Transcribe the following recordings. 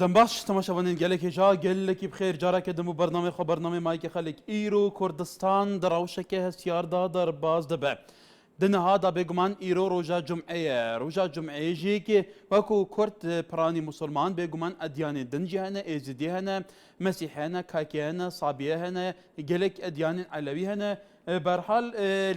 دم باش تماشاوانین گلک جا گلکی بخیر جارا که دمو برنامه خو برنامه مایک خلک ایرو کردستان دراوشکه هسیار دا در باز دبه دنها دا بگمان ایرو روژا جمعه جی که وکو کرد پرانی مسلمان بگمان ادیان دنجی هنه ایزدی هنه مسیح هنه کاکی هنه صابیه هنه گلک ادیان علوی هنه برحال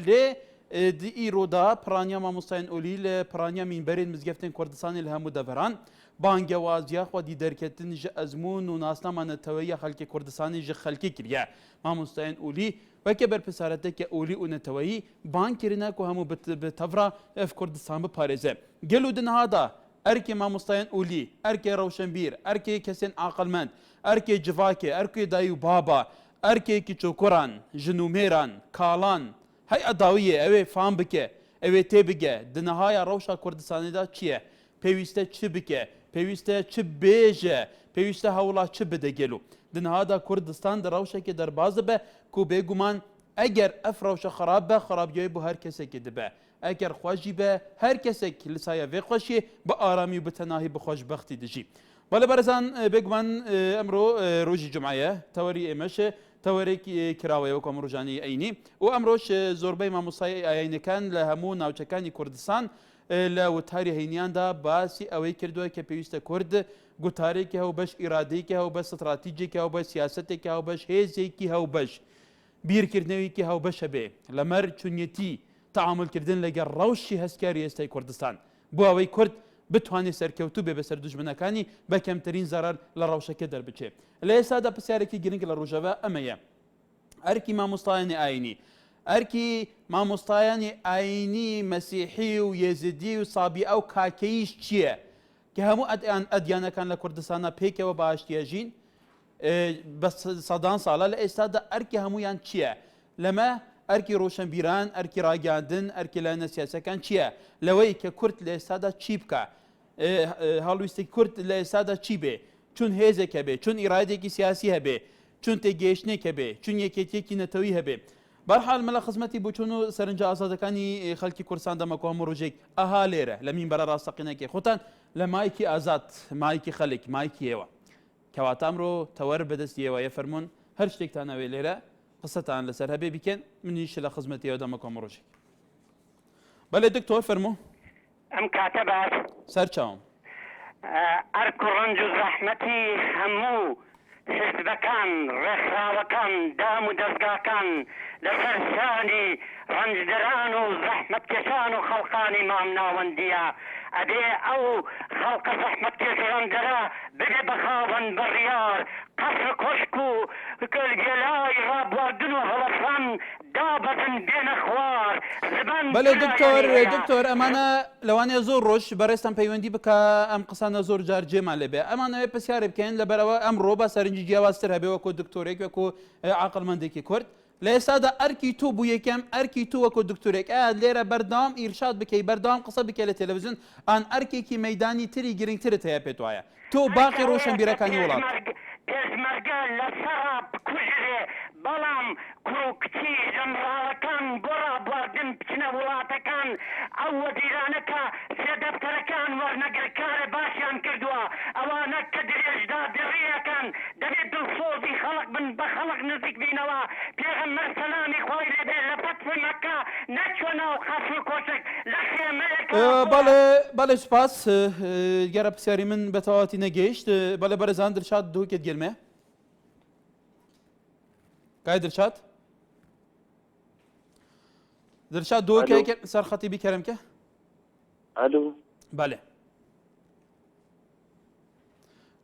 لی دی ایرو دا پرانیا ما مستعین اولی لپرانیا من برین مزگفتن کردستان الهمو دفران بانگوازیا خو دی درکتن ج ازمون و ناسنامه نتویه خلک کردستانی ج خلکی کریه ما مستعین اولی و که بر پسرته که اولی و نتویی بانگ کرینه که همو بتفرا اف کردستان بپارزه گلو دنها دا ارکی ما مستعین اولی ارکی روشنبیر ارکی کسین عاقلمند ارکی جواکه ارکی دایو بابا ارکی کی چوکران جنومیران کالان هی اداویه اوه فهم بکه اوه تی بگه دنهای روشا کردستانی دا چیه پیوسته چی بکه پیوسته چی بیجه پیوسته هولا چی بده گلو دنها دا کردستان در روشه که در باز به کو بگومان اگر اف روشه خراب به خرابیای بو هر کسی که دبه اگر خوشی به هر کسی که لسایه وی خوشی با آرامی و بتناهی بخوشبختی دجی ولی برزان بگومان امرو روزی جمعه توری امشه توری کراوی و کم روزانی اینی و امروش زوربای ما مصای اینی کن لهمو ناوچکانی کردستان لوتاری هینیان دا باسی اوی کردوه که پیوسته کرد گوتاری که هو بش ارادی که هو بش استراتیجی که هو بش سیاستی که هو بش هیزی که هو بش بیر کردنوی که هو بش به لمر چونیتی تعامل کردن لگر روشی هسکاری استی کردستان بو اوی کرد بتوانی سرکوتو به بسر دشمنکانی با کمترین ضرر لروشکه در بچه لیسا دا پسیاری که گرنگ لروجوه امایه ارکی ما مستایانی آینی ارکی ما مستایانی آینی مسیحی و یزیدی و صابی او کاکیش چیه که همو ادیانه کان لکردستان پیک و باشتیاجین بس صدان ساله لئیستا دا ارکی همو یان چیه لما ارکی روشن بیران ارکی راگاندن ارکی لانه سیاسه کان چیه لوی که کرد لئیستا دا چی بکا هالویستی کرد لئیستا دا چی به چون هیزه که به چون اراده کی سیاسی هبه چون تگیشنه که به چون یکیتی کی نتوی هبه برحال ملا خدمتی بوچونو سرنجا آزادکانی خلکی کردستان دما کو مروجیک اهالیره لمین برا راستقینه که خوتن لمایکی آزاد مایکی خلک مایکی ایوا کواتام رو تور بدست ایوا یفرمون هر شتێک تان ئەوێ لێرە قسەتان لەسەر هەبێ بیکەن منیش لە خزمەتیەوە دەمە کۆمەڕۆژێک بەڵێ دکتۆر فەرموو ئەم کاتە باش سەرچاوم ئەرک و ڕەنج و زەحمەتی هەموو حزبەکان ڕێکخراوەکان دام و دەستگاکان لەسەر شانی ڕەنجدەران و زەحمەتکێشان و خەڵقانی مام ناوەندیە ئەدێ ئەو خەڵقە زەحمەتکێش ڕەنجدەرە ببێ بەخاوەن بڕیار قەسر کۆشک و گێلای ڕابواردن و هەڵەسان دابەزن بێنە خوار زبان بەڵێ دکتۆر ئەمانە لەوانەیە زۆر ڕۆژ بەڕێستان پەیوەندی بکە ئەم قسانە زۆر جار جێمان لێبێ ئەمانەوێ پرسیارێ بکەین لەبەرەوە ئەمڕۆ بە سەرنجی جیاوازتر هەبێ وەکو دکتۆرێک وەکو عاقڵمەندێکی کورد لە ئێستادا ئەرکی تو بوو یەکەم ئەرکی تو وەکو دکتۆرێک لێرە بەردەوام ئیرشاد بکەی بەردەوام قسە بکە لە تەلەڤیزیۆن ئان ئەرکێکی مەیدانی تری گرنگترت هەیە پێت وایە تۆ باقی ڕۆشنبیرەکانی وڵات پێشمەرگە لەسەر بکوژرێ بەڵام کوڕ و کچی ژەنڕاڵەکان بۆ ڕابواردن بچنە وڵاتەکان ئەو وەزیرانەکە سێ دەفتەرەکان وەرنەگرکارە باشیان کردووە ئەوانە کە درێژدا دڕیەکان دەبێت دڵسۆزی خەڵق بن بە خەڵق نزیک بینەوە پێغەمبەر سەلامی خۆی لێبێ لە فەتحی مەککە نەچوە ناو قەسر و کۆشک لە خێمەیەکە بەڵێ سوپاس گەرە پرسیاری من بە تەواوەتی نەگەیشت بەڵێ بەرەزان دڵشاد دووکت گرمێ کای دڵشاد دووکە سەر خەتیبی کەرەمکە الو بەڵێ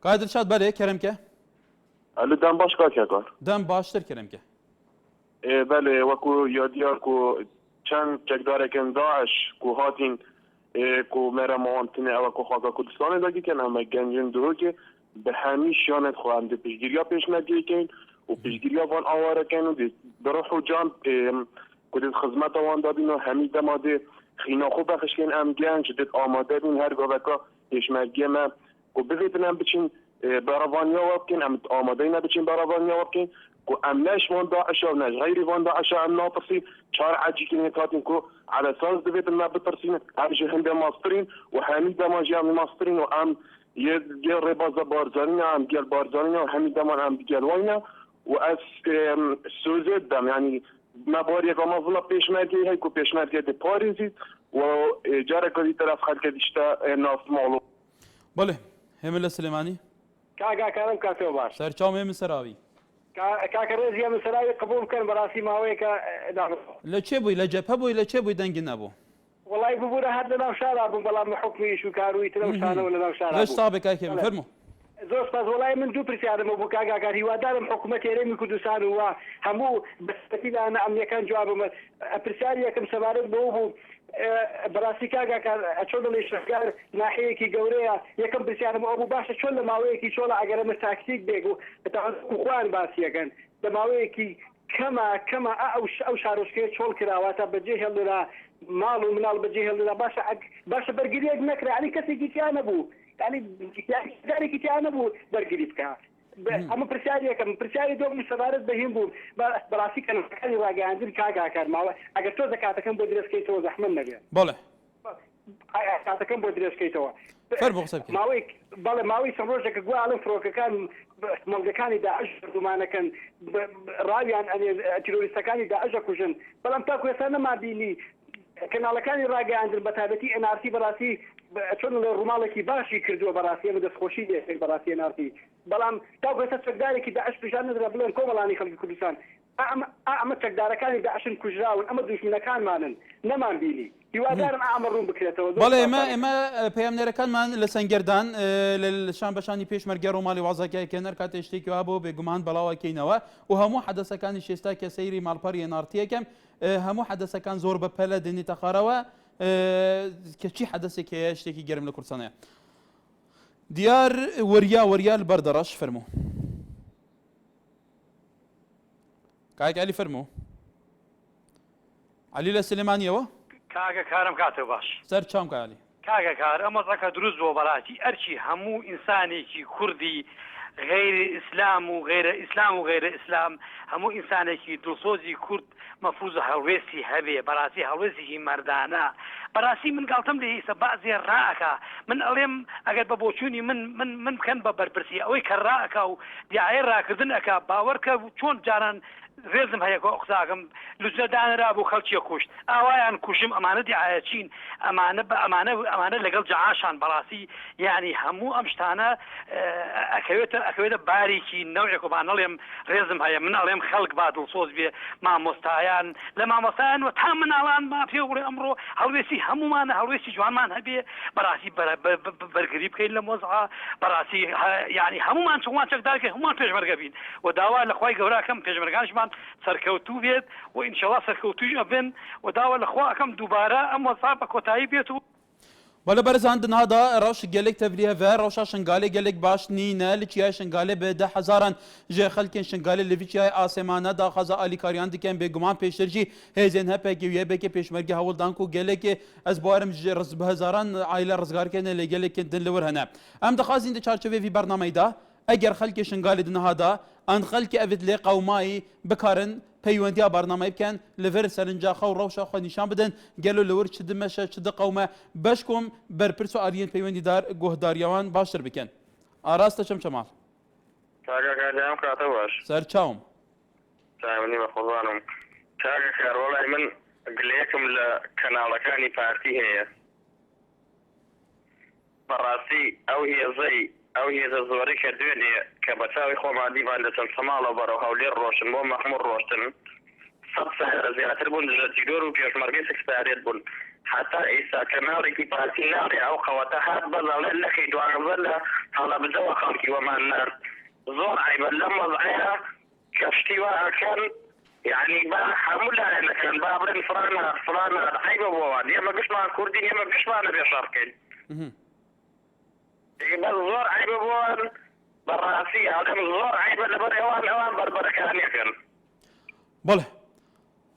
کای دڵشاد بەڵێ کەرەمکە الو دەم باش کاکەکان دەم باشتر کەرەمکە بله وەکو یادیار کو چەند چەکدارێکن داعش کو هاتین کو مەرە ماوانتنێ ئەوە کو خاکە کوردستانê da dikin heme gencên dihokê bi hemî şiyanet xwe em dê piştgiriya pêşnegirîkeyn û piştgiriya van awarekeyn û bi rih û can ku dê xizmeta wan dabîn û hemî dema dê xîna xwe bexişkên em genc dê amade bîn her gaveka pêşmergiyê me ku bivêtin em biçin beravaniya we bikên em amadeyî ne biçin beravaniya we bikên ku em neş van daişa û neş xeyrî van daişa em napirsîn çar ecîkî hatin ku على اساس دەبێت me bitirsînin em ji hindê mastîrîn û hemî dema jî em mastîrîn û em يجل ربازة بارزانينا هم جل بارزانينا وهمي دمان هم جل وينا وأس سوزد دم يعني ما باريك وما فلا بيشمركي هيكو بيشمركي دي باريزيت وجارك دي طرف خلق ديشتا ناس معلوم بله همل سليماني كاكا كلام كاتو باش سر چاو من سراوي كاكا رزيا من سراوي قبول كان براسي ماويك دعم لا چه بوي لا جبهه بوي لا چه بوي دنگ نبو والله ببورة هاد لنا وشارع بلا من حكمي شو كاروي تلوشانه ولا وشارع ليش صابك هيك فرمو زۆر سپاس وڵای من دوو پرسیارمە بۆ کاگاکار هیوادارم حکوومەت هێرێمی کوردستان وە هەموو بەسپەتیدانە ئەمنیەکان جوابمە پرسیاری یەکەم سەبارەت بەوە بوو بەڕاستی کاگاکار چۆن دەڵێ شەکار ناحەیەکی گەورەیە یەکەم پرسیارم ئەو بوو باشە چۆن لە ماوەیەکی چۆڵە ئەگەر ئەمە تاکتیک بێک و خوان باسیەکەن لە ماوەیەکی کەمە ئەو شارۆچکەیە چۆڵ کراواتە بەجێ هێڵدرا ماڵ و مناڵ بەجێ هێڵدرا باشە بەرگریەک نەکرا علی کەسێکی تیان نەبوو يعني ذلك كان ابو برجليت كان اما برسالي كم برسالي دوم سفارت بهيم بو براسي كان راجع عندي كاغا كان ما اگر تو زكاه كان بودرس كيتو زحمن نبي بله زكاه كان بودرس كيتو فربو حسابك ماوي بله ماوي سمروجك جو على فروك كان ملقكاني داعش دوما كان راوي عن تيروريست كان داعش كوجن بلام تاكو سنه ما بيني كان على كان راجع عند البتابتي ان ارتي براسي چۆن لە ڕووماڵێکی باشی کردووە بەڕاستی ئەمە دەستخۆشی دێت بەڕاستی نارتی بەڵام تاو ئێستا چەکدارێکی داعش پیشان نەدرا بڵێن کۆمەڵانی خەڵکی کوردستان ئەمە چەکدارەکانی داعشن کوژراون ئەمە دوژمنەکانمانن نەمان بینی هیوادارم ئەمە ڕوون بکرێتەوە بەڵێ ئێمە پەیامنەرەکانمان لە سەنگەردان لە شان بەشانی پێشمەرگە ڕۆماڵی وازاکیکەنەر کاتێ شتێکی وا بۆ بێگومان بەڵاوەکەینەوە و هەموو حەدەسەکانی شێستا کە سەیری ماڵپەڕی نارتیەکەم هەموو حەدەسەکان زۆر بە پەلە دێنێتە خارەوە کە چی حەدەسێک هەیە شتێکی گەرم لە کوردستانەیە دیار وەریا بەردەڕەش فەرموو کاک علی فەرموو علی لە سلێمانیەوە کاگە کارم کاتەوە باش سەر چام کالی کاگە کار ئەمە ڕەکە دروست بۆ بەڵاتی ئەرچی هەموو ئینسانێکی کوردی غير اسلام وغير اسلام وغير اسلام همو انسانێکی دڵسۆزی کورد مەفروض هەڵوێستی هەبێ بەڕاستی هەڵوێستێکی مەردانە بەڕاستی من گاڵتەم لە ئێستا بەعزێ ڕائەکا من ئەڵێم ئەگەر بە بۆچوونی من بکەن بە بەرپرسی ئەوەی کە ڕائەکا و دیعایە ڕاکردن ئەکا باوەڕکە چۆن جاران رێزم هەیە قساکەم لوجەدانرا بۆ خەڵکیە کوشت ئاوایان کوشم ئەمانە دیعایەچین ئەمانە لەگەڵ جەعاشان بەڕاستی یعنی هەموو ئەم شتانە ئەکەوێتە باریکی نەوعێک وبا نەڵێم رێزم هەیە من ئەڵێم خەڵک با دڵسۆز بێ مامۆستایان لە مامۆستایان و تا مناڵان ما پێ بڵێ ئەمڕۆ هەڵوێستی هەمومانە هەڵوێستی جوانمان هەبێ بەڕاستی بەرگری بکەین لە مۆزعا بەڕاستی یعنی هەمومان چۆن چەکدارکە هەمومان پێشمەرگە بین و داوا لە خوای گەوراکەم پێشمەرگانشمان سەرکەوتوو بێت و ئینشەڵا سەرکەوتوش ئەبن و داوا لە خوا ئەەکەم دووبارە ئەم وەسا بە کۆتایی بێت و بەڵە بەرزاندن هادا ڕەش gelek tevliye ve ڕەوشا şingalê gelek baş nîne li çiyayê şingalê bi 10,000 ji xelkên şingalê li vî çiyayê asêmane daxwaza alîkariyan dikin bêguman pêştir jî hêzên hepekî û yêbekê pêşmergê hewildan ku gelekê ez barim ji bi hezaran aile rizgarkirine lê gelekên din li wir hene em dixwazîn di çarçevê vî bernameyê da eger xelkê şingalê din hada an xelkê evit lê qewmayî bikarin پەیوەندیا بەرنامە بکەن لەڤێر سەرنجاخە و ڕەوشە خۆ نیشان بدەن گەلو لەور چ دمەشە چ دقەومە بەش کۆم بەرپرس و ئالیین پەیوەندیدار گۆهداریەوان باشتر بکەن ئاراستە چەم چەماڵ کاگاکارم کاتە باش سەر چاوم چاوەنی بە خۆزانم کاگاکار وەڵای من گلەیەکم لە کەناڵەکانی پارتی هەیە بەڕاستی ئەو هێزە زۆری کە دوێنێ کە بە چاوی خۆمان دیوان دەچەن سەماڵە بەرەو هەولێر ڕۆشن بۆ مەخموڕ ڕۆشتن سەد سەهرە زیاتر بوون لە تیرۆر و پێشمەرگەی سەکرتاریەت بوون حتا ئێستا کەناڵێکی پارتی ناڕێ ئەو خەوەتە هات بەڵێن نەکەی دوانزە لە هەڵە بجەوە خەڵکی وەمان نرد زۆر عیبە لەم وەزعەیە کە شتی وەکەن یعنی با هەموو لایەنەکەن با بڵێن فلانە عیبە بۆوان ئێمە گشتمان کوردین ئێمە گشتمانە بێشار بکەین زۆر عیبە بۆوان بەڕاستی ئەڵێم زۆر عیبە لەبەر ئەوان بربەرەکانیەکەن بەڵێ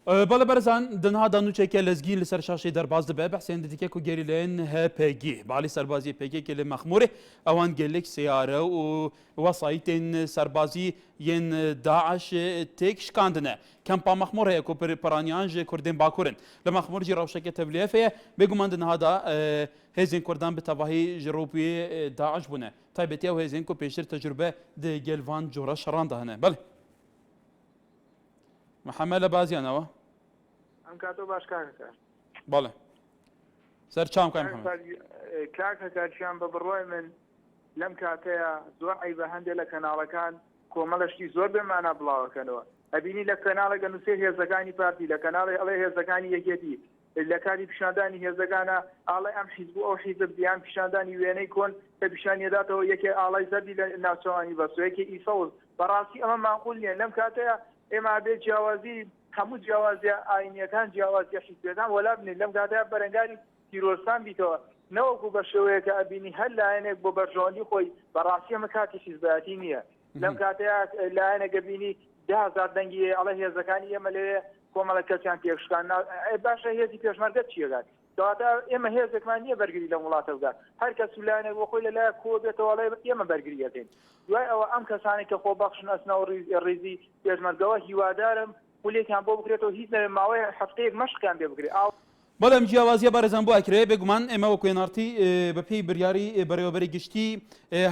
بەڵێ بەرزان دنها دانوچێکە لەزگین لەسەر شاشەی دەرباز دەبێ بەحسێن دیکە و گەری لێن هەپێگی باڵی سەربازی پێکێکی لێ مەخمورێ ئەوان گەلێک سیارە و وەسایتên سەربازی yên داعش تێک شکاندنە کەمپا مەخمور هەیە کۆپەرانیان ji کوردên bakurin li mexmur jî rewşeke tevliyef heye bêguman di niha da hêzên Kurdan bi tevahî ji ropiyê Daeş bûne taybetiya ew hêzên ku pêştir tecrübe di gel van cora şeran de hene belê محەممەد لە بازیانەوە ئەم کاتۆ باش کاکەکە بەڵێ سەر چام کاکەکاتیان بە بڕۆی من لەم کاتەیە زۆر ئەی بە هەندێک لە کەناڵەکان کۆمەڵشتی زۆر بێمانە بڵاوەکەنەوە ئەبینی لە کەناڵەکە نووسێ هێزەکانی پارتی لە کەناڵی ئەڵێ هێزەکانی یەکێتی لە کاری پیشاندانی هێزەکانە ئاڵی ئەم حیزب ئەو حیزب دیان پیشاندانی وێنەی کۆن کە پیشانیێداتەوە یەکێ ئاڵای زەردی لە ناوچەوانی بەسوەیەکی ئیسەوز بەڕاستی ئەمە ماقول نیە لەم کاتەیە ئێمە بێت جیاوازی هەموو جیاوازیە ئاینیەکان جیاوازیە حیزبەکان وەلا بنین لەم کاتەیە بەرەنگاری تیرۆستان بیتەوە نەوەکو بە شێوەیە کە ئەبینی هەر لایەنێک بۆ بەرژەوەندی خۆی بەڕاستی ئەمە کاتی حیزبەتی نییە لەم کاتەیە لایەنێکە بینی 10,000 دەنگی ئەڵە هێزەکانی ئێمە لێ کۆمەڵە کەسیان پێشکان باشە هێزی پێشمەرگە چیەکات کەواتە ئێمە هێزێکمان نییە بەرگری لە وڵاتە بگات هەر کەس لایەنێک بۆ خۆی لەلایە کۆ بێتەوەڵێ ئێمە بەرگریەکەین دوای ئەوە ئەم کەسانی کە خۆبەخشن ئەسنەوە ڕێزی پێشمەرگەوە هیوادارم پولێکیان بۆ بکرێتەوە هیچ ماوەی هەفتەیەک مەشقیان پێ بگرێت بەڵام جیاوازیە بارەزان بۆ ئەکرێ بێگومان ئێمە وەکو وێنارتی بەپێی بریاری بەڕێوەبەری گشتی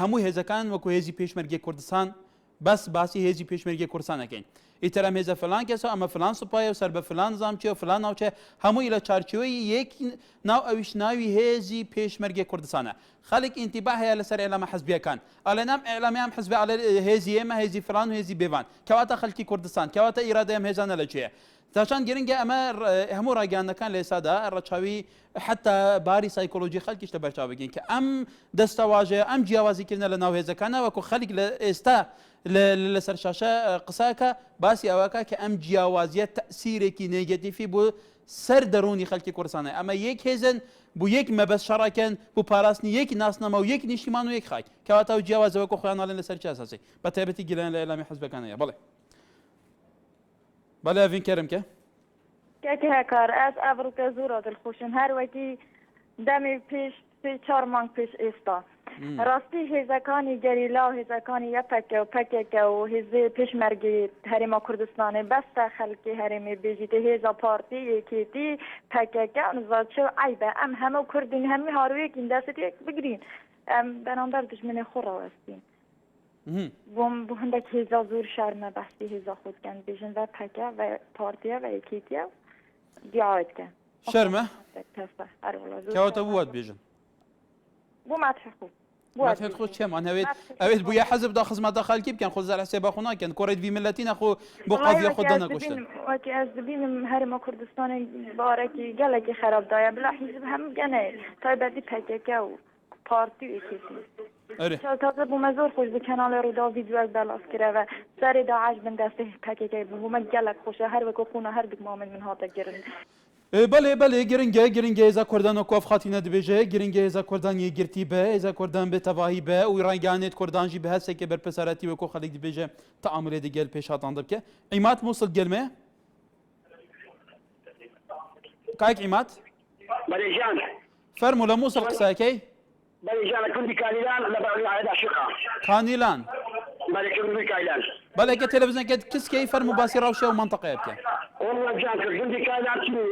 هەموو هێزەکان وەکو هێزی پێشمەرگی کوردستان بەس باسی هێزی پێشمەرگی کوردستانەکەین ئیتەرەم هێزە فلان کەسە ئەمە فلان سوپایە و سەر بە فلان زامچێ و فلان ناوچێ هەمووی لە چارچەوەی یەک ناو ئەویش ناوی هێزی پێشمەرگی کوردستانە خەڵک ئینتیبا هەیە لەسەر ئێلامە حەزبیەکان ئەڵێ نام ئێلامیان حەزبی ئەڵێ هێزی ئێمە هێزی فلان و هێزی بێوان کەواتە خەڵکی کوردستان کەواتە ئیرادەیەم هێزانە لەکوێیە تاشان گرنگە ئەمە هەموو ڕاگەیانەکان لە ئێستادا ڕەچاوی حتا باری سایکۆلۆژی خەڵکیش لە بەرچاو بگەین کە ئەم دەستەواژەیە ئەم جیاوازیکردنە لە ناو هێزەکانە وەکو خەڵک لە ئێستا لەسەر شاشە قساکە باسی ئەوەکە کە ئەم جیاوازیە تەسیرێکی نێگەتیفی بۆ سەر دەرونی خەڵکی کوردستانە ئەمە یەک هێزن بۆ یەک مەبەست شەڕاکەن بۆ پاراستنی یەک ناسنەمە و یەک نیشتیمان و یەک خاک کەواتە و جیاوازەوەکو خۆیانڵێن لەسەر چ ئاساسی بە تایبەتی گیلان لە ئێلامی حەزبەکانەیە بڵێ بەڵێ ئەڤین کەرم کە هەکار ئەس ئەڤڕوکە زۆرە دڵخۆشم هەر وەکی دەمی پێش 4 مانگ پێش ئێستا ڕاستی هێزەکانی گەریلا و هێزەکانی یەپەکە و پەکێکە و هێزی پێشمەرگی هەرێما کوردستانی بەستە خەڵکی هەرێمی بێژیتە هێزە پارتی یەکێتی پەکێکە نزاچە و عیبە ئەم هەمە کوردین هەمی هارویەکین دەستێک بگرین ئەم بەرامبەر دژمنی خۆڕەوەستین بۆم بۆ هەندێک هێزە زۆر شارمە بەستی هێزە خۆتکەن بێژن بە پەکە و پارتیە و یەکێتیە دیاوتکە شەرمە کەواتە بوات بێژن بۆ ماتحخۆ ماتحێت خۆ چێمان هەوێت ئەوێت بووە حەزبدا خزمەتە خەڵکی بکەن خۆ زار حسێ باخۆ ناکەن کۆڕێت وی ملەتی نەخۆ بۆ قاضیە خۆ دەنەکوشتن وەکی ئەس دبینم هەرێمە کوردستانی بارێکی گەلێکی خراپدایە بلا حیزب هەم گەنێ تایبەتی پەکێکە و پارتی و یەکێتی تازە بوومە زۆر خۆش بە کەناڵی ڕوودا ڤیدیۆک بەلاس کرەوە سەری داعش بن دەستی پەکێکەی بوومە گەلێک خۆشە هەر وەکو خۆنە هەر دگمامن من هاتە گرن بەڵێ گرنگە هێزە کوردان و کۆف خاتینە دەبێژێ گرنگە هێزە کوردان یەکگرتی بە هێزە کوردان بێ تەواهی بە و ڕایگانێت کوردانژی بە هەستێکە بەرپەسەرەتی وەکو خەڵک دەبێژێ تەعاملێ دەگەل پێشاتان دەبکە عیمات مووسڵ گەلمێ کاک عیمات بەڵێژان فەرموو لە مووسڵ قساکەی بەڵێژانە کوردی کالیلان لە بەڵێدا شقا کانیلان بەڵێ کوردی کالیلان بەڵێ کە تەلەڤیزیۆنەکەت کسکەی فەرموو باسی ڕەوشە و منتەقەیە بکە والله جان كنت كان عارفين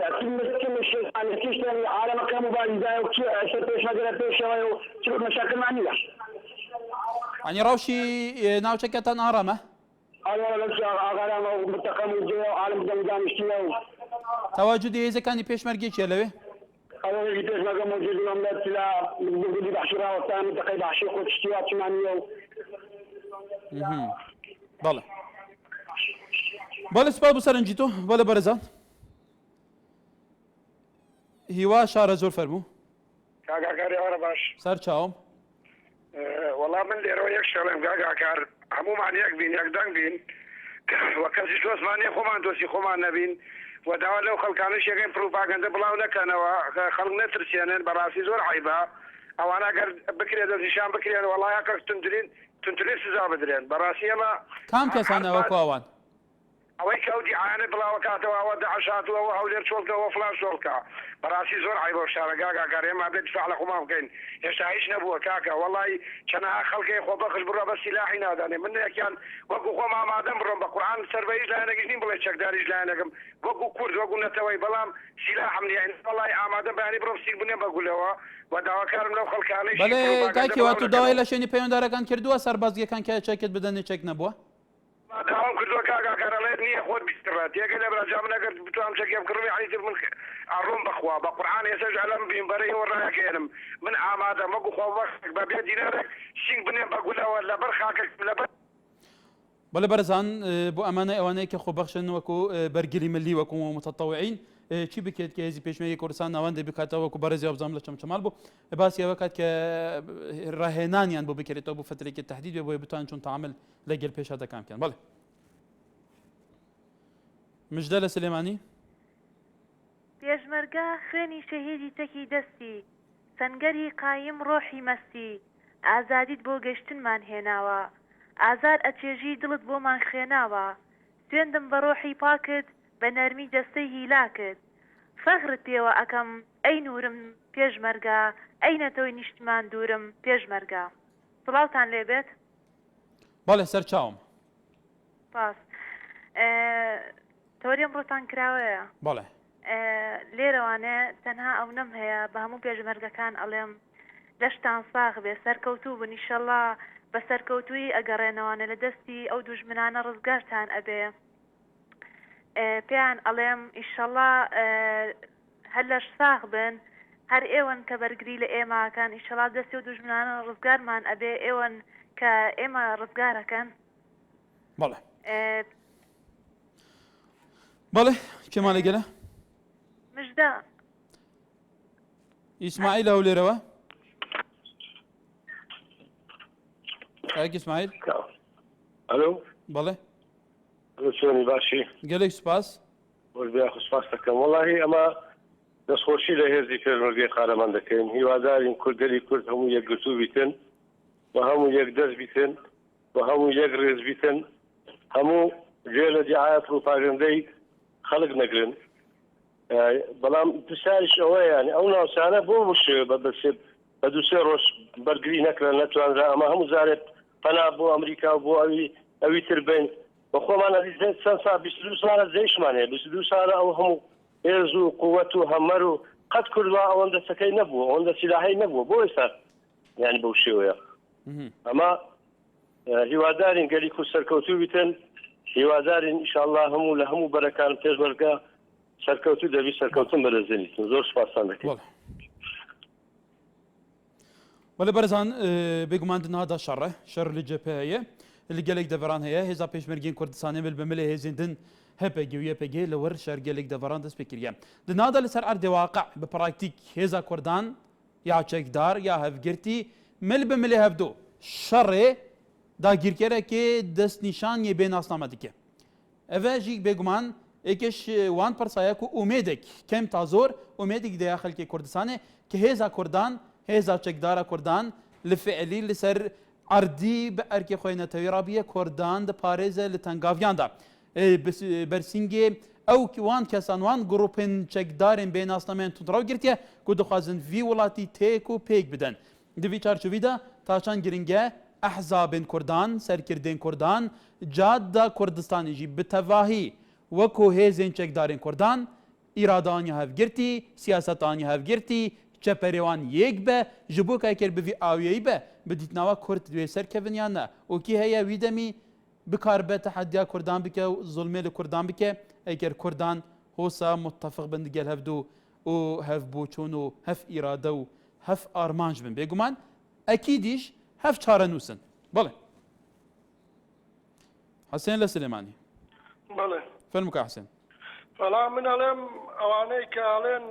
كل شيء انا كيش عالم كان مبارزه وشو بيش ما قدرت بيش شو مشاكل معنيه يعني ڕەوشی ناوچەکەتان ئارامە انا غرام ومتقم وجو عالم دمدان اشتياو تەواجودی هێزەکانی پێشمەرگێکیە لەوێ انا اللي بيش ما موجود العملات لا بدي بحشرها وثاني متقي بحشيق واشتياو معنيه بەڵێ بەڵێ سپاس بۆ سەرنجی تۆ بەڵێ بەرەزان هیوا شارە زۆر فەرموو کاکاکاری ئەوە باش سەر چاوم وەڵام من لێرەوە یەک شەڵێم کاکاکار هەمومان یەک بین یەکدەنگ بین وە کەسی شۆزمانی خۆمان دۆسی خۆمان نەبین و داوا لەو خەڵکانش یەکەین پروپاگەندە بڵاو نەکەنەوە خەڵک نەترسێنن بەڕاستی زۆر عیبە ئەوانە ئەگەر بکرێت دەستنیشان بکرێن وەڵایە کە تونترین سزا بدرێن بەڕاستی ئەمە کام کەسانە وەکو ئەوان ئەوەی کەوتی عانە بڵاوکاتەوە داعشاتوەوە هەولێر چۆڵکەوە فلان شۆڵکە بەڕاستی زۆر عیب بۆ شارەگاگا گەڕێمە بێت دفاع لە خۆمان بکەین هێشتا هیچ نەبووە کاکە وەڵی چەنەها خەڵکی خۆبەخش بڕە بە سیلاحی نادانێ من یەکیان وەکو خۆم ئامادەم بڕۆم بە قورئان سەربەیش لایەنێکیش نیم بڵێ چەکداریش لایەنێکم وەکو کورد وەکو نەتەوەی بەڵام سیلاحم نیە وەڵی ئامادەم بەیانی بڕۆم سیر بنێم بەگولەوە و داواکارم لەو خەڵکانەی بەڵێ کاکی وا تو داوای لە شوێنی پەیوەنددارەکان کردووە سەربازیەکان کە چەکت بدەنێ چەک نەبووە داوام کردووە کاکارەڵێت نییە خۆت بیستڕات یەکە لە بەراجام نەگەر بتوانم چەکێم کڕی عیتر من ئەڕۆم بخوا بە قورئان ێسەش ئەلەم بینبەرەی ئەوە ڕایەکەێنم من ئامادەم وەکو خۆبەخشێک بە بێ دینارێک شینگ بنێم بەگولەوە لەبەر خاکێک لەبەر بەڵێ بەرزان بۆ ئەمانە ئەوانەیە کە خۆبەخشن وەکو بەرگری ملی وەکو متەتەوعین چی بکرێت کە هێزی پێشمەرگەی کوردستان ناوەندە بکاتەوە وەکو بەرزی هەڵبژام لە چەمچەماڵ بوو باسی ئەوە کات کە ڕاهێنانیان بۆ بکرێتەوە بۆ فترێکی تهدید بۆ بتوان چون تعامل لەگەل پێشهاتەکان بکەن بەڵێ مژدە لە سلێمانی پێشمەرگە خوێنی شەهیدی تەکی دەستی سەنگەری قایم ڕۆحی مەستی ئازادیت بۆ گەشتنمان هێناوە ئازاد ئەچێژی دڵت بۆمان خوێناوە سوێندم بە ڕۆحی پاکت بە نەرمی دەستەی هیلاکت فەخرت پێوە ئەەکەم ئەی نورم پێشمەرگە ئەی نەتەوەی نیشتمان دوورم پێشمەرگە سڵاوتان لێبێت بەڵێ سەر چاوم باس تۆریم ڕۆتان کراوەیە بەڵێ لێرەوانێ تەنها ئەو نەم هەیە بە هەموو پێشمەرگەکان ئەڵێم لەشتان ساغ بێ سەرکەوتوو بن ئیشەڵڵا بە سەرکەوتووی ئەگەڕێنەوەنە لە دەستی ئەو دوژمنانە ڕزگارتان ئەبێ پێیان ئەڵێم ئیشەڵڵا هەر لەش ساغ بن هەر ئێوەن کە بەرگری لە ئێماکان ئیشەڵا دەستی و دوژمنانە ڕزگارمان ئەبێ ئێوەن کە ئێمە ڕزگارەکەن بەڵێ بەڵێ کێمان لەگەلە مژدە ئیسماعیل هەو لێرەوە کاکی ئیسماعیل ئەلۆ بەڵێ چۆنی باشی گەلێک سوپاس سوپاس دەکەم وەڵاهی ئەمە دەستخۆشی لە هێزی پێشمەرگەی قارەمان دەکەین هیوادارین کوردگەلی کورد هەموو یەکگرتوو بیتن بە هەموو یەک دەست بیتن بە هەموو یەک ڕێز بیتن هەموو گوێ لە دیعایەت ڕووپاگەندەی خەڵک نەگرن بەڵام پرسیاریش ئەوەیە یانی ئەو ناوچانە بۆ شێوە بە دووسێ ڕۆژ بەرگری نەکرێن نەتوانرا ئەمە هەموو زارێت پەنا بۆ ئەمریکا بۆ ئەوی تر بین بە خۆمان چەند سا 22 ساڵە زەیشمان هەیە 22 ساڵە ئەو هەموو هێز و قووەت و هەمەر و قەت کوردوا ئەوەندە سەکەی نەبووە ئەوەندە سیلاحەی نەبووە بۆ ئێستا یانی بەو شێوەیە ئەمە هیوادارین گەلی کورد سەرکەوتوو بیتن هیوادارین ئینشاءالله هەموو لە هەموو بەرەکان پێشمەرگە سەرکەوتوو دەبی سەرکەوتن بەدەستێنیتن زۆر سوپاسان دەکەین ولی بەرزان بێگومان نادا شەڕە شەڕ لە جەبهەیە لە گەلێک دەڤەران هەیە هێزا پێشمەرگەی کوردستانی مل بەملێ هێزیندن هەپێگی و یەپێگێ لەوەر شەرگەلێک دەڤەران دەست پێ کردیە دنادا لەسەر ئەردێ واقع بە پراکتیک هێزا کوردان یا چەکدار یا هەفگرتی مل بەملێ هەفتوو شەڕێ داگیرکەرێکێ دەست نیشانیە بێ ناسنامە دیکە ئەڤە ژی بێگومان ئێکش وان پرسایەک و ئومێدێک کەم تا زۆر ئومێدێک دەیە خەڵکی کوردستانێ کە هێزا کوردان هێزا چەکدارە کوردان لە فعلی لەسەر ئەردی بە ئەرکی خۆی نەتەوەی ڕابیە کوردان دەپارێزە لە تەنگاڤیاندا بەرسینگێ ئەو وان کەسان وان گروپن چەکدارên بێناسنامەیان تونڕاو گرتیە ku dixwazin vî welatî têk û pêk bidin di vî çarçovî de taşan giringe ehzabên Kurdan serkirdên Kurdan cadda Kurdistanê jî bi tevahî wekû hêzên çekdarên Kurdan îradanî hevgirtî siyasetanî hevgirtî çeperêwan yêk be ji bo kekir bi vî awiyeyî be bi dîtnava Kurd wê serkevin yan ne û kî heye wî demî bikaribe tehediya Kurdan bike û zulmê li Kurdan bike eger Kurdan hosa muttefik bin digel hevdû û hevbûçûn û hev îrade û hev armanj bin bêguman ekîdîş hev çare nûsin بله حسين لسليماني بله فهمك حسين فلا من علم اواني كالين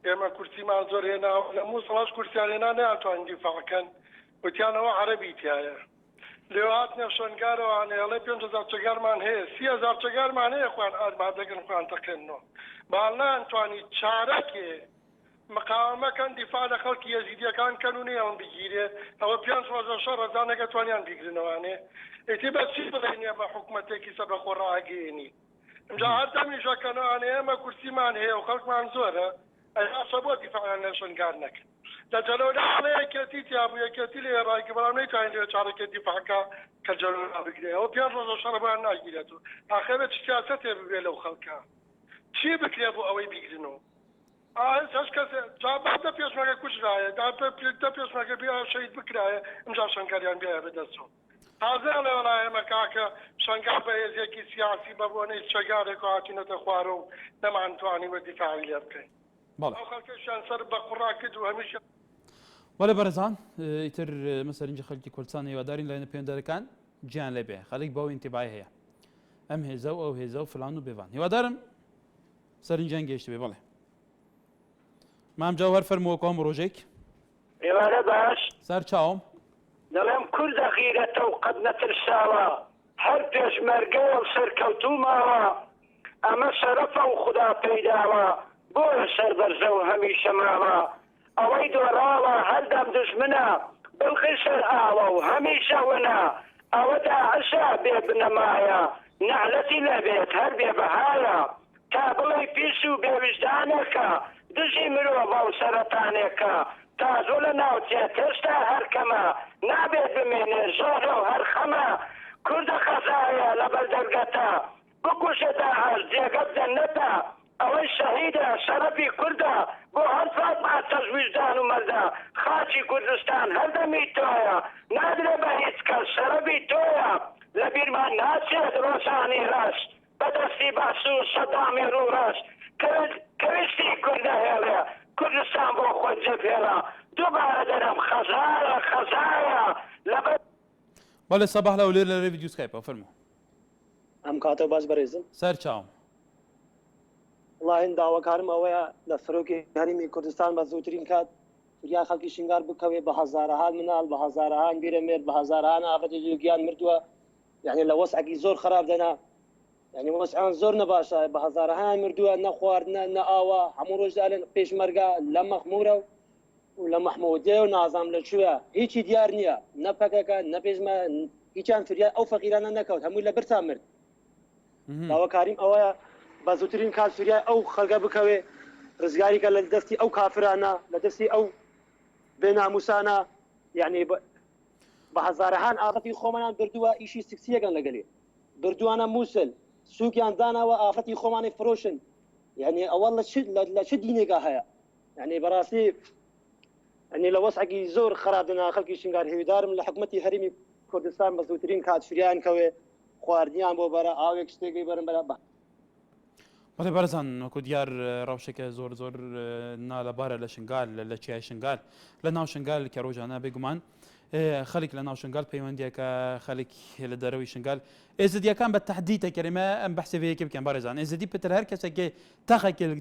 يما كرسي منظور هنا مو صلاش كرسي هنا ناتوان دفاع كان وتيانا عربي تيايا لواتنا شنقارو يعني علي بيونت زارتشقار مان هي 3000 زارتشقار مان هي اخوان ما دقن اخوان تقنو بالنا انتواني تشاركي مقاومه كان دفاع لخلق يزيدية كان قانوني هم بيجيري او بيانس وزا شر زانه كتوانيان بيجرنو يعني ئیتی بەچی بڵێن ئێمە حکوومەتێکی سەبەخۆ ڕاگەیەنی ئەمجا هەر دەمیژەکەنەوەیان ئێمە کورسیمان هەیە و خەڵکمان زۆرە ئەیاسە بۆ دیفاعیان لە شنگار نەکرد لە جەلەوەدا یەکێتی تیابوو یەکێتی لێ ڕایکە بەڵام نەیتوانین لێ چارەکە دیفاعەکە کە جەلەوەدا بگرێ ئەوە 5 ڕۆژە شەڕ بۆیان ناگیرێت و ئاخرێت سیاسەتێ ببێ لەو خەڵکە چی بکرێ بۆ ئەوەی بیگرنەوە هەش کەس جابادە پێشمەکە کوژرایە دا پێشمەکە بیا شەید بکرایە ئەمجا شەنگاریان بیایە بەدەستەوە تازە لە وەلایەمە کاکە شەنگار بە هێزێکی سیاسی بە بۆنەی چەگارێک و هاتینەتە خوارە و نەمانتوانی وە دیفاعی لێ بکەین ئەو خەڵکەشیان سەر بە قوڕا کرد و هەمیشە وەلە بەرزان ئیتر مەسەر اینجا خەڵکی کوردستان هیوادارین لایەنە پەیوەندیدارەکان گیان لێ بێ خەڵک بەو ئینتیبای هەیە ئەم هێزە و ئەو هێزە و فلان و بێوان هیوادارم سەرنجیان گەیشت بێ بەڵێ مام جاوهەر فەرمووە کۆم ڕۆژێک ئێوارە باش سەر چاوم دەڵێم کوردە غیرەتە و قەت نەترساوە هەر پێشمەرگەوە و سەرکەوتوماوە ئەمە شەرەفە و خوددا پەیداوە بۆیە سەر بەرزە و هەمیشە ماوە ئەوەی دۆڕاوە هەردەم دژمنە بڵقی سەر ئاوە و هەمیشە وەنا ئەوە داعشە بێ بنەمایە نەعلەتی لەبێت هەر بێ بەهایە تا بڵێ پیس و بێویژدانێکە دژی مرۆڤە و سەرەتانێکە تا زۆ لە ناوچێ تێستا هەرکەمە نابێت بمێنێ زۆرە و هەر خەمە کوردە خەزایە لە بەردەرگەتە بکوشێتە هەر جێگەت جەنەتە ئەوەی شەهیدە شەرەفی کوردە بۆ هەر فاتمە تەزویجدان و مەردە خاچی کوردستان هەردەمی تۆیە نادرێ بە هیچ کەس شەرەفی تۆیە لە بیرمان ناچێت ڕۆژانی ڕەش بەدەستی بەسوور سەدامی ڕوو ڕەش کەویستی کوردە هێڵێ کوردستان بۆ خۆی جەبهێڵە دووبارە دەرەم خەزایە خەزایە لەبەر بەڵێ سەباح لەو لێر لە ڕێ ڤیدیۆ سکایپەوە فەرموو ئەم کاتە باش بەڕێزم سەر چاوم وڵاهین داواکارم ئەوەیە لە سەرۆکی هەرێمی کوردستان بە زووترین کات فریا خەڵکی شنگار بکەوێ بە هەزارەهان مناڵ بە هەزارەهان بیرەمێر بە هەزارەهان ئافرەتی گیان مردووە یعنی لە وەسعێکی زۆر خراپ دەنا یعنی وەسعیان زۆر نەباشە بە هەزارەهان مردووە نە خواردنە نە ئاوا هەموو ڕۆژ دەڵێن پێشمەرگە لە مەخمورە و لە مەحموودێ و نازام لەکوێ هیچی دیار نییە نە پەکەکە نە پێشمە هیچیان فریا ئەو فەقیرانە نەکەوت هەمووی لە برسا مرد داواکاریم ئەوەیە بە زووترین کات سووریا ئەو خەڵگە بکەوێ ڕزگاریکە لە دەستی ئەو کافرانە لە دەستی ئەو بێناموسانە یعنی بە هەزارەهان ئافەتی خۆمانیان بردووە ئیشی سکسیەکەن لەگەلێ بردووانە مووسل سووکیان داناوە ئافەتی خۆمانی فرۆشن یعنی ئەوە لە چ دینێکە هەیە یعنی بەڕاستی یعنی لە وەسعێکی زۆر خراپدنا خەڵکی شنگار هێویدارم لە حکوومەتی هەرێمی کوردستان بە زووترین کات سووریان کەوێ خواردنیان بۆ بەرە ئاوێک شتێکی بەرن بەرە بە بەڵێ بەرزان وەکو دیار ڕەوشێکە زۆر زۆر نالەبارە لە شنگال لە چیای شنگال لە ناو شنگال کە ڕۆژانە بێگومان خەڵک لە ناو شنگال پەیوەندیەکە خەڵک لە دەرەوەی شنگال ئێزدیەکان بە تەحدیدە کەریمە ئەم بەحسێڤەیەکی بکەن بەڕێزان ئێزدی پتر هەر کەسێکی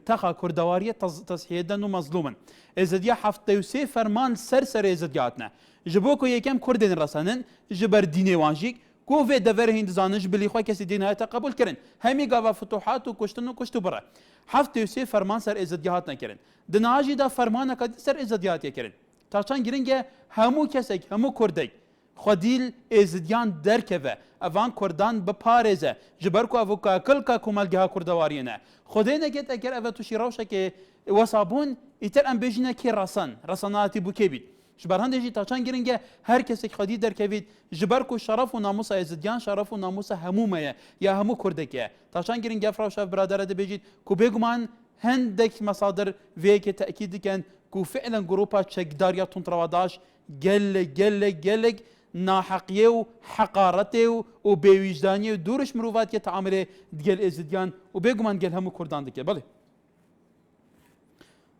تەخە کوردەواریە تەسحێدەن و مەزلومن ئێزدیا 73 فەرمان سەر ئێزدیاتنە ji bo ku yekêm Kurdên resanin ji ber dînê wan jî ku vê deverên dizanin ji bilî xwe kesî dîn hayete qebûl kirin hemî gava futuhat û kuştin û kuşt û bire 73 ferman ser êzediyê hatine kirin di niha jî de fermaneka ser êzediyatê kirin taçan giring e hemû kesek hemû Kurdek xwedîl êzidiyan derkeve evan Kurdan biparêze ji ber ku ev kilka komelgeha kurdewariyê ne Xwedê neket eger ev tuşî rewşekê wesabûn îtir em bêjîne kê resan resanatî bû kê bît ji ber hindê jî taçan giring e her kesek xwedî derkevît ji ber ku şeref û namusa êzidiyan şeref û namusa hemû me ye ya hemû Kurdekê ye taçan giring ev rewşev biradere dibêjît ku bêguman hindek mesadir vêyekê te'kîd dikin ku fi'len grupa çekdariya tundrewadaş gelek naheqiyê û heqaretê û bêwîjdaniyê û dûriş mirovatiye teamelê digel êzidiyan û bêguman gel hemû Kurdan dike belê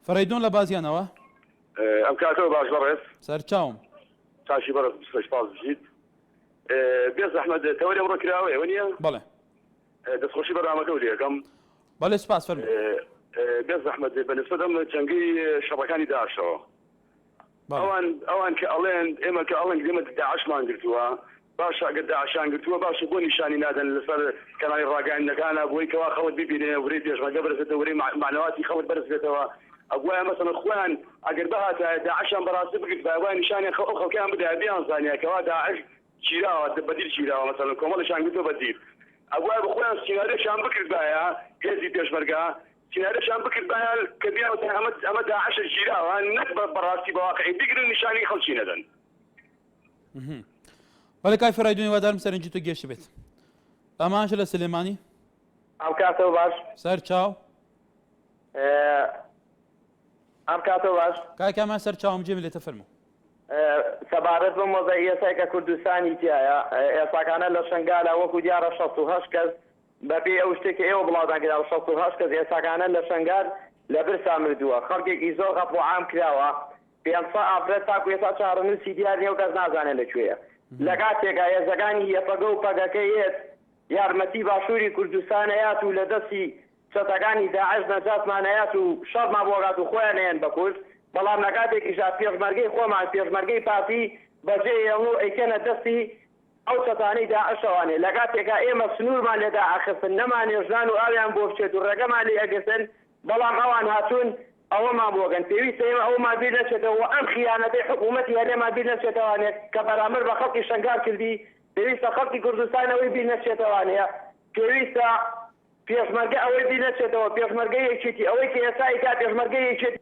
Fereydûn li baziyanەوە ئەم کاتەوە باش بەڕێز سەر چاوم تاشی بەڕێز پاس بژیت بێز ئەحمەد تەوەری ئەمڕۆ کراوە ئێوە نییە بەڵێ دەستخۆشی بەرنامەکە وریەکەم بەڵێ سپاس فەرموو بێز ئەحمەد بەنسبەت ئەم جەنگەی شەڕەکانی داعشەوە ئەوان کە ئەڵێن ئێمە کە ئەڵێن ئێمە داعشمان گرتووە باشە ئەگەر داعشان گرتووە باشە بۆ نیشانی نادەن لەسەر کەناڵی ڕاگەیاندنەکانە بۆی کەوا خەڵک ببینێ وری پێشمەرگە بەرزێتەوە وری معنەواتی خەڵک بەرزێتەوە ئەوایە مەسەڵەن خۆیان ئەگەر بەهاتە داعشان بەڕاستی بگرت بەوای نیشانی خەڵکیان بدە بیان زانیا کەوا داعش گیراوە بەدیر گیراوە مەسەڵەن کۆمەڵیشان گوتۆ بەدیر ئەوە بخۆیان سینارێکیان بکرد بایە هێزی پێشمەرگە سینارێکیان بکرد بایە کە بیاوە ئەمە داعشە گیراوە نەک بەڕاستی بەواقعی بگرن نیشانی خەڵکی نەدەن. بەڵێ کای فێرای هیوادارم سەرنجی تۆ گەشت بێت. ئەمانش لە سلێمانی ئەم کاتەوە باش سەر چاو ئەم کاتەوە باش کاکامان سەر چاوم جێم لێتە فەرموو. سەبارەت بە مۆزای ئێسای کە کوردستانی تایە ئێساکانە لە شنگالە وەکو دیارە 68 کەس بەپێ ئەو شتێکی ئێوە بڵاوتان کرا 68 کەس ئێساکانە لە شنگال لە برسا مردووە خەڵکێکی زۆر غەفڵ و عام کراوە 500 ئافرەت تاکو ئێستا چارەنووسی دیار نییە و کەس نازانێت لەکوێیە لە کاتێکا هێزەکانی یەپەگە و پەگەکەی هێت یارمەتی باشووری کوردستان هەیات و لە دەستی چەتەکانی داعش نەجاتمان هەیات و شەڕمان بۆگات و خۆیان هێن بە کورد بەڵام لە کاتێکیشا پێشمەرگەی خۆمان پێشمەرگەی پارتی بەجێ هێڵن و ئەیکەنە دەستی ئەو چەتانەی داعشەوانێ لە کاتێکا ئێمە سنوورمان لێدا ئاخستن نەمانێژدان و ئاویان بۆ بچێت و ڕێگەمان لێ ئەگەسن بەڵام ئەوان هاتوون ئەوەمان بۆگەن پێویستە ئێمە ئەومان بیر نەچێتەوە ئەم خیانەتەی حکوومەتی هەرێمان بیر نەچێتەوانێت کە بەرامبەر بە خەڵکی شنگار کردی پێویستە خەڵکی کوردستانەوەی بیر نەچێتەوانەیە پێویستە پێشمەرگە ئەوەی بیر نەچێتەوە پێشمەرگەی یەکێتی ئەوەی کە ئێستا ئیتا پێشمەرگەی یەکێتی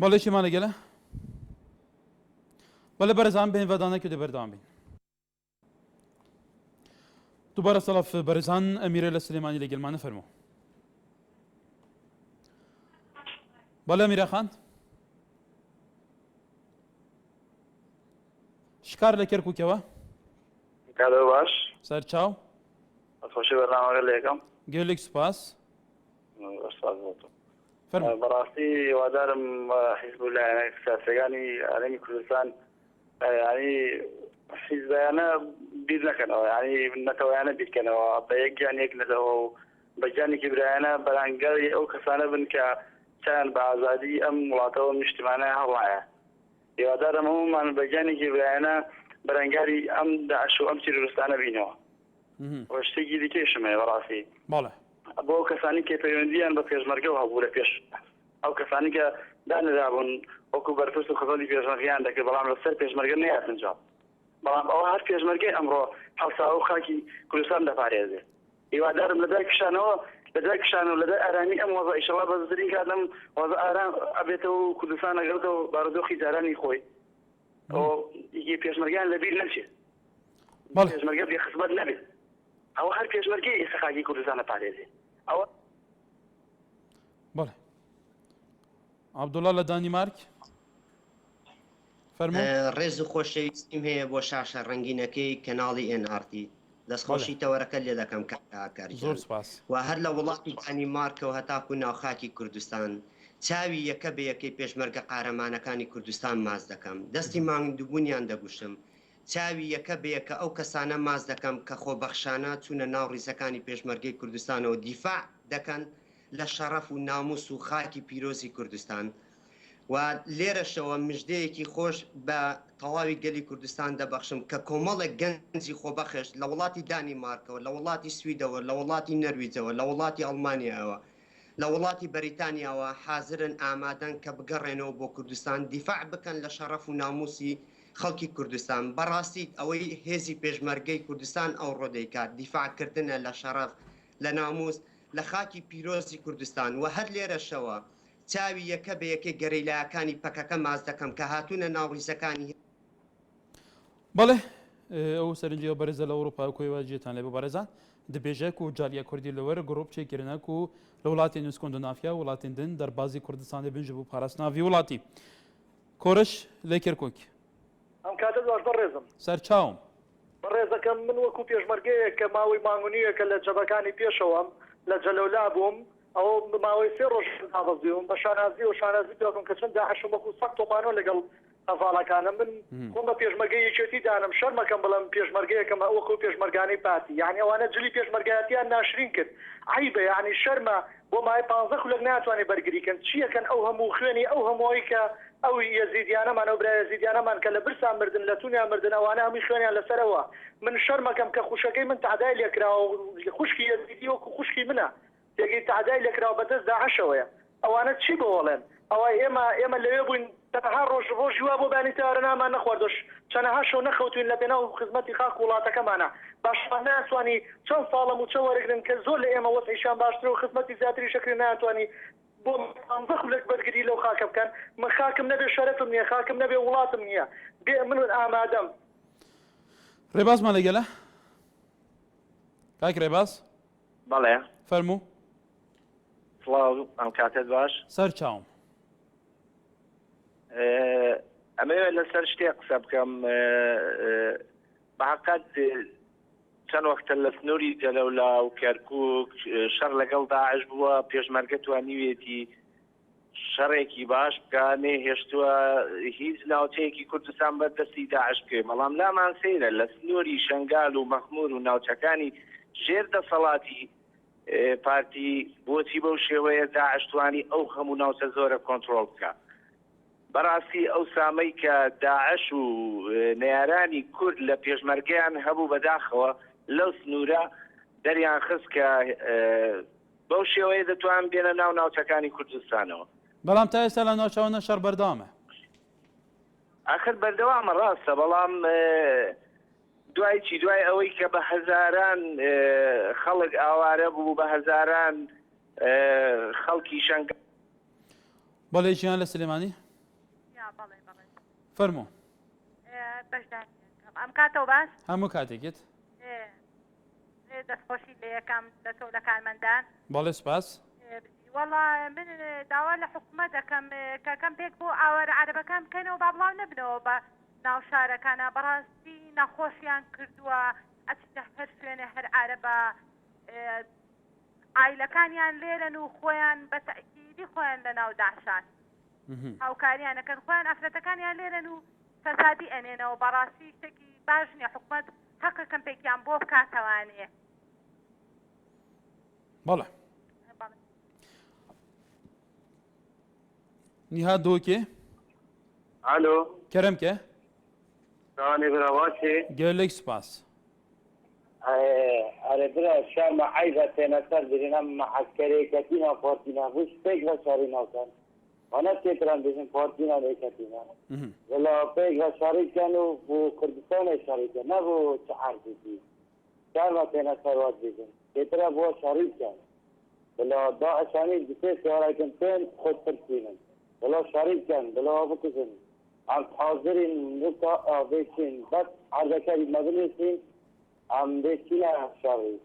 بەڵێکی مانەگەلە بەڵێ بەرزان بین ڤەدانەکە دێ بەردەوام بین دووبارە سەڵاف بەرزان ئەمیرە لە سلێمانی لە گەلمانە فەرموو. بەڵێ ئەمیرە خان شکار لە کەرکووکەوە کاتەوە باش سەر چاو خۆشی بەرنامەکە لە یەکەم گەلێک سوپاس بەڕاستی هیوادارم حیزب لایەنە سیاسەکانی هەرێمی کوردستان ینی حیزبیانە بیر نەکەنەوە ینی نەتەوەیانە بیرکەنەوە بە یەک گیان یەک نەدەوە و بە گیانێکی برایانە بەرانگەری ئەو کەسانە بن کە چیان بە ئازادی ئەم وڵاتەوە نیشتیمانە هەڵایە هیوادارم هەمومان بە گیانێکی برایانە بەرەنگاری ئەم داعش و ئەم تیرۆریستانە بینەوە شتێکی دیکەشمێ بەڕاستی بۆ کەسانی کە پەیوەندیان بە پێشمەرگە و هەبوو لە پێش ئەو کەسانی کە دانرابوون وەکو بەرپرس و خزمەتی پێشمەرگیان دەکرد بەڵام لەسەر پێشمەرگە نەهاتنجا بەڵام ئەوە هەر پێشمەرگەی ئەمڕۆ هەڵسا و خاکی کوردستان دەپارێزێ هیوادارم لەدای کشانەوە لەدای کشان و لەدای ئارامی ئەم وەزە ئیشەڵا بەزترین کات لەم وەزە ئارام ئەبێتەوە و کوردستان ئەگەڕێتەوە بارودۆخی جارانی خۆی ئەوە پێشمەرگیان لەبیر نەچێت پێشمەرگە بێخزمەت نەبێت ئەوە هەر پێشمەرگەی ئێستا خاکی کوردستان دەپارێزێ ئەوە بەڵێ عەبدوڵڵا لە دانیمارک ڕێز و خۆشەویستیم هەیە بۆ شاشە ڕەنگینەکەی کەناڵی NRT دەستخۆشی تەوەرەکە لێ دەکەم کاکاری و هەر لە وڵاتی دانیمارکەوە هەتاکو ناوخاکی کوردستان چاوی یەکە بە یەکەی پێشمەرگە قارەمانەکانی کوردستان ماز دەکەم دەستی ماندووبوونیان دەگوشم چاوی یەکە بە یەکە ئەو کەسانە ماز دەکەم کە خۆبەخشانە چوونە ناو ڕیزەکانی پێشمەرگەی کوردستانەوە دیفاع دەکەن لە شەڕەف و ناموس و خاکی پیرۆزی کوردستان و لێرەشەوە مژدەیەکی خۆش بە تەواوی گەلی کوردستان دەبەخشم کە کۆمەڵێک گەنجی خۆبەخش لە وڵاتی دانیمارکەوە لە وڵاتی سویدەوە لە وڵاتی نەرویجەوە لە وڵاتی ئەڵمانیاوە لە وڵاتی بەریتانیاوە حازرن ئامادەن کە بگەڕێنەوە بۆ کوردستان دیفاع بکەن لە شەڕەف و ناموسی خەڵکی کوردستان بەڕاستی ئەوەی هێزی پێشمەرگەی کوردستان ئەو ڕۆدەیکات دیفاعکردنە لە شەڕەف لە ناموس لە خاکی پیرۆزی کوردستان و هەر لێرەشەوە چاوی یەکە بە یەکەی گەریلایەکانی پەکەکە ماز دەکەم کە هاتوونە ناوڕیزەکانی بەڵێ ئەو سەرنجیەوە بەرزە لە ئەوروپا و کۆیواجێتان لێ بە بەرەزان دەبێژێک و جالیە کوردی لەوەر گرۆپ چێکردنەک و لە وڵاتی نووسکۆندنافیا وڵاتین دن دەربازی کوردستان بنج بوو پاراستناوی وڵاتی کۆرش لە کێرکۆک ئەم کاتە باش بەڕێزم سەر چاوم بەڕێزەکەم من وەکو پێشمەرگەیە کە ماوەی مانگونیەکە لە جەبەکانی پێشەوەم لە جەلەولا بووم ئەو ماوەی 3 ڕۆژ ناوەزیوم بە شانازی و شانازی پێکم کە چەند داعش وەکو سەد تۆمانۆ لەگەڵ ئەڤاڵەکانم من خۆم بە پێشمەرگەی یەکێتی دانم شەرمەکەم بڵم پێشمەرگەیەکەم وەکو پێشمەرگانەی پارتی یعنی ئەوانە جلی پێشمەرگایەتیان ناشرین کرد عیبە یعنی شەرمە بۆ مای 15 خولەک ناتوانێت بەرگریکەن چیەکەن ئەو هەموو خوێنی ئەو هەمووی کە ئەو یەزیدیانەمان ئەو برای یەزیدیانەمان کە لە برسان مردن لە تونیان مردن ئەوانە هەمووی خوێنیان لەسەرەوە من شەرمەکەم کە خوشەکەی من تعدای لێکراوە خوشکی یەزیدی وەکو خوشکی منە تێگەی تعدای لێکراوە بەدەست داعشەوەیە ئەوانە چی بۆڵێن ئەوە ئێمە لەوێ بووین تەنها ڕۆژ وا بۆ بانیتارە نامان نەخواردش چەنەها شەو نەخەوتوین لە پێناو خزمەتی خاک وڵاتەکەمانە باشمان ناتوانانی چەند ساڵم و چە وەرەگرن کە زۆر لە ئێمە وەسعیشان باشتر و خزمەتی زیاتری شەکری ناتوانانی بۆ خولێک بەرگری لەو خاکە بکەن من خاکم نەبێ شەرەفم نییە خاکم نەبێ وڵاتم نییە بێ من ئامادەم ڕێبازمان لەگەلە کاک ڕێباز بەڵێ فەرموو سڵاو ئەم کاتت باش سەر چاوم ئەمەوێ لەسەر شتێک قسە بکەم بەحقەت چەند وەختە لە سنووری جەلەولا و کەرکووک شەڕ لەگەڵ داعش بووە پێشمەرگە توانیوێتی شەڕێکی باش بکە نێهێشتووە هیچ ناوچەیەکی کوردستان بەردەستی داعش بکەوێ بەڵام لامان سەیرە لە سنووری شەنگال و مەخمور و ناوچەکانی ژێر دەسەڵاتی پارتی بۆچی بەو شێوەیە داعش توانی ئەو هەموو ناوچە زۆرە کۆنتڕۆڵ بکە بەڕاستی ئەو سامەی کە داعش و نەیارانی کورد لە پێشمەرگەیان هەبوو بەداخەوە لەو سنوورە دەریان خست کە بەو شێوەیە دەتوان بێنە ناو ناوچەکانی کوردستانەوە بەڵام تا ئێستا لە ناوچەوە شەڕ بەردەوامە ئاخر بەردەوامە ڕاستە بەڵام دوای چی دوای ئەوەی کە بە هەزاران خەڵک ئاوارە بوو بە هەزاران خەڵکی شەنگ بەڵێ ژیان لە سلێمانی فەرموو ئەم کاتەوە باش هەموو کاتێکت دەستخۆشی لە یەکەم لە تۆ لە کارمەندان بەڵێ سپاس وەڵا من داوا لە حکوومەت دەکەم کەکەم پێک بۆ ئاوارە عەرەبەکان بکەنەوە با بڵاو نەبنەوە بە ناو شارەکانە بەڕاستی نەخۆشیان کردووە ئەچتە هەر شوێنە هەر عەرەبە ئایلەکانیان لێرن و خۆیان بە تەئکیدی خۆیان لە ناو داعشان هاوکاریانەکەن خۆیان ئەفرەتەکانیان لێرن و فەسادی ئەنێنەوە بەڕاستی شتێکی باش نییە حکوومەت حەقە کەمپێکیان بۆ بکاتەوانەیە بەڵێ نیها دۆکێ الو کەرەمکە ثاني براواتي گەلێک سپاس آره برا شرم عیبت تنسر برینم معسکری کتینا پارتینا روش پیک و شاری ناکن وانا تکران بزن پارتینا لیکتینا ولا پیک و شاری کن و بو کردستان شاری کن نه بو چهار دیدی شرم تنسر واد بزن تکرا بو شاری کن ولا داعشانی دیپی سیاره کن تین خود ترسینن ولا شاری کن ولا بکزن عم حاضرين نقطة بيشين بس عرضكاري ما بنسين عم بيشين شاري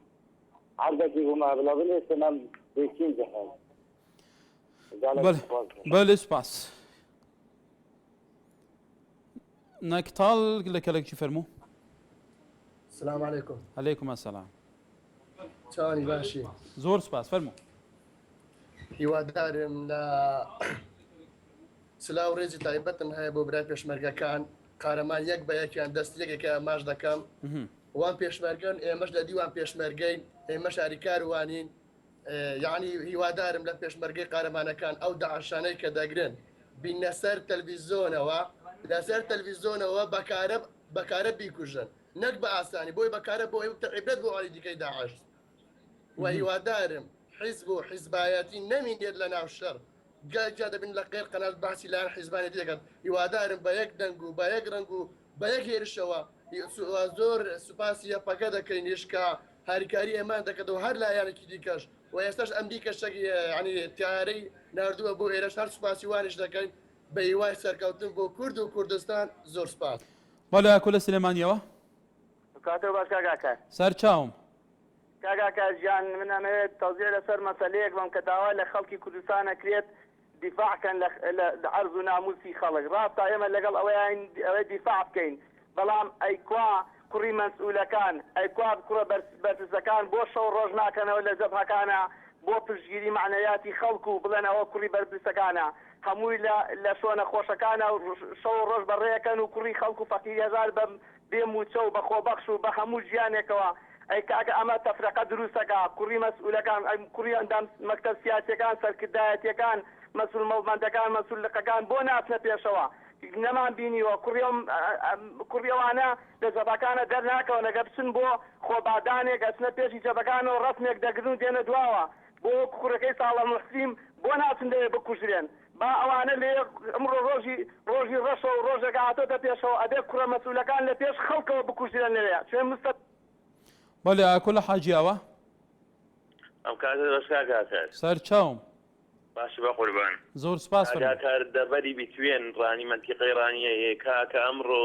عرضكي هما بلا بنسين عم بيشين جهاز بله سپاس نكتال لك شي فرمو السلام عليكم عليكم السلام چاوانی باشی زور سپاس فرمو هیوادارم لە سلااو ڕێزی تایبەتم هەیە بۆ برای پێشمەرگەکان قارەمان یەک بە یەکیان دەست یەکێکە ماش دەکەم وان پێشمەرگەن ئێمەش لە دیوان پێشمەرگەین ئێمە شاریکار وانین یعنی هیوادارم لە پێشمەرگەی قارەمانەکان ئەو داعشانەی کە دەگرن بینە سەر تەلڤیزۆنەوە لەسەر تەلڤیزۆنەوە بەکارە بیکوژن نەک بە ئاسانی بۆی بەکارە بۆ عیبرەت بۆ عالی دیکەی داعش و هیوادارم حیزب و حیزبایەتی نەمینێت لە ناو شەڕ جا دەبین لە غێر قەنات باسی لایەن حیزبانێتی دەکەن هیوادارم بە یەک دەنگ و بە یەک ڕەنگ و بە یەک هێرشەوە زۆر سوپاسی یەپەکە دەکەین هێشکە هاریکاری ئێمان دەکەتەوە هەر لایەنێکی دیکەش و ئێستاش ئەم دیکە شەکی ینی تیارەی نردووە بۆ ئێرەش هەر سوپاسی وانش دەکەین بە هیوای سەرکەوتن بۆ کورد و کوردستان زۆر سپاس بەڵێ ئاکۆ لە سلێمانیەوە کاتەوە باش کاکە سەر چاوم کاکە ژیان من ئەمەوێت تەوزیع لەسەر مەسەلەیەک بم کە داوا لە خەڵکی کوردستان ئەکرێت دیفاعکەن لە عەرز و ناموسی خەڵک ڕاستە ئێمە لەگەڵ ئەوەی دیفاع بکەین بەڵام ئەیکوا کوڕی مەسئولەکان ئەیکوا کوڕە بەرپرسەکان بۆ شەو ڕۆژ ناکەنەوە لە جەبهەکانە بۆ پشتگیری معنەیاتی خەڵکو و بڵێن ئەوە کوڕی بەرپرسەکانە هەمووی لە شۆنە خۆشەکانە شەو ڕۆژ بەڕێەکەن و کوڕی خەڵکو فەقیری هەزار بە بێموچە و بە خۆبەخش و بە هەموو ژیانێکەوە ئەی کاکە ئەمە تەفرەقە دروستەکە کوڕی مەسئولەکان کوڕی ئەندام مەکتەب سیاسیەکان سەرکردایەتیەکان مەسئول مەڵبەندەکان مەسئول لقەکان بۆ ناچنە پێشەوە نەمان بینیوە کوڕیەوانە لە جەبەکانە دەرناکەوە لەگە بچن بۆ خۆبادانێک ئەچنە پێشی جەبەکانە و ڕەسمێک دەگرن و دێنە دواوە بۆ کوڕەکەی ساڵە محسیم بۆ ناچن دەوێ بکوژرێن با ئەوانە لێ ئەمڕۆ ڕۆژی ڕەشە و ڕۆژێکە هاتۆتە پێشەوە ئەبێ کوڕە مەسئولەکان لە پێش خەڵکەوە بکوژرە لێرە شوێن مستە بەڵێ ئاکۆلە حاجیاوە ئەم کاتە ڕشکا کاتەر سەر چاوم باشی بە قوربان زۆر سپاس کار دەبەری بیتوێن ڕانی منتیقەی ڕانیە کاکە ئەمڕۆ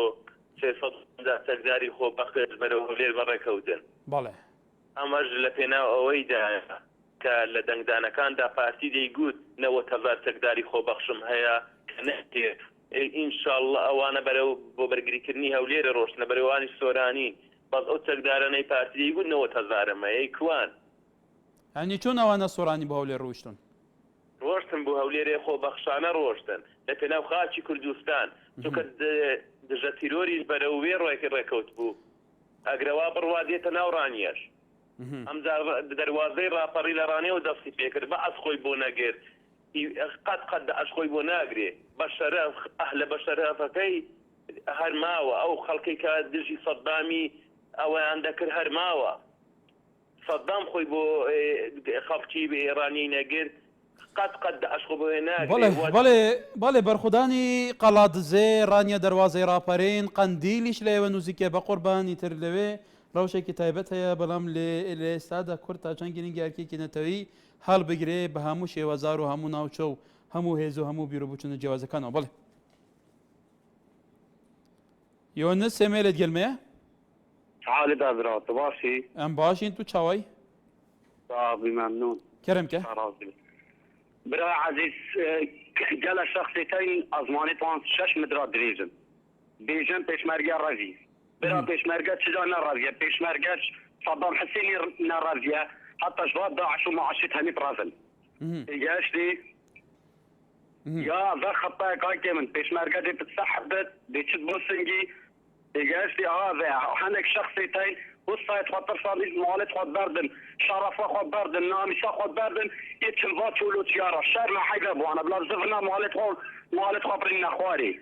300 سەرداری خۆبەخت بەرەو هەولێر بەڕێکەوتن بەڵێ ئەمەش لە پێناو ئەوەیدا کە لە دەنگدانەکاندا پارتی دەیگوت 90,000 سەرداری خۆبەخشم هەیە کە نەتێ ئینشاءڵڵە ئەوانە بەرەو بۆ بەرگریکردنی هەولێرە ڕۆشنە بەرەوانی سۆرانی بەس ئەو سەردارانەی پارتی دەیگوت 90,000 ئەی کوان هەنی چۆن ئەوانە سۆرانی بە هەولێر ڕۆیشتن ڕۆشتن بۆ هەولێرێ خۆبەخشانە ڕۆشتن لە پێناو خاچی کوردستان چونکە دژە تیرۆریش بەرەو وێ ڕێکەوت بوو ئەگرەوا بڕوا دێتە ناو ڕانیەش ئەم دەواازەی ڕاپەڕی لە ڕانێ و دەستی پێکرد بە ئەسخۆی بۆ نەگرت قەت ئەشخۆی بۆ ناگرێ بە شەرەف ئەهلە بە شەرەفەکەی هەرماوە ئەو خەڵکی کە دژی سەدامی ئەوەیان دەکرد هەرماوە سەدام خۆی بۆ خەڵکی ئێرانی نەگرت قەت ئەشخۆ بۆ ناگرێ بەڵێ بەرخودانی قەڵاتزێ ڕانیە دەواازەی ڕاپەرین قەندیلیش لەوێ نووزیکێ بە قوربانی تر لەوێ ڕەوشێکی تایبەت هەیە بەڵام لە ئێستادا کورد تا چەند گرنگی یارکێکی نەتەوەی هەڵ بگرێ بە هەموو شێوەزار و هەموو ناوچە و هەموو هێز و هەموو بیرۆبووچونە جیاوازەکانەوە بڵێ یۆنس سێمێلت گەلمەیە حالي بازرات باشي ئەم باشین تو چاوای صافي ممنون كرمك برا عزيز قال شخصيتين ازماني طوان 6 مدرا دريجن بيجن بيشمرقة رازي برا بيشمرقة شجاع نرازية بيشمرقة صدام حسيني نرازية حتى شباب داعش ومعاشتها برازل ايجاش دي يا ذا خطايا كايكي من بيشمرقة دي بتسحبت دي تشبوسنجي ايجاش دي هذا عندك شخصيتين وصايت خاطر صاري مالت خد بردن شرفه خد بردن نامسه خد بردن يتشلفات ولو تيارة الشهر ما حيقب وانا بلا زفنا مالت خبرين اخواري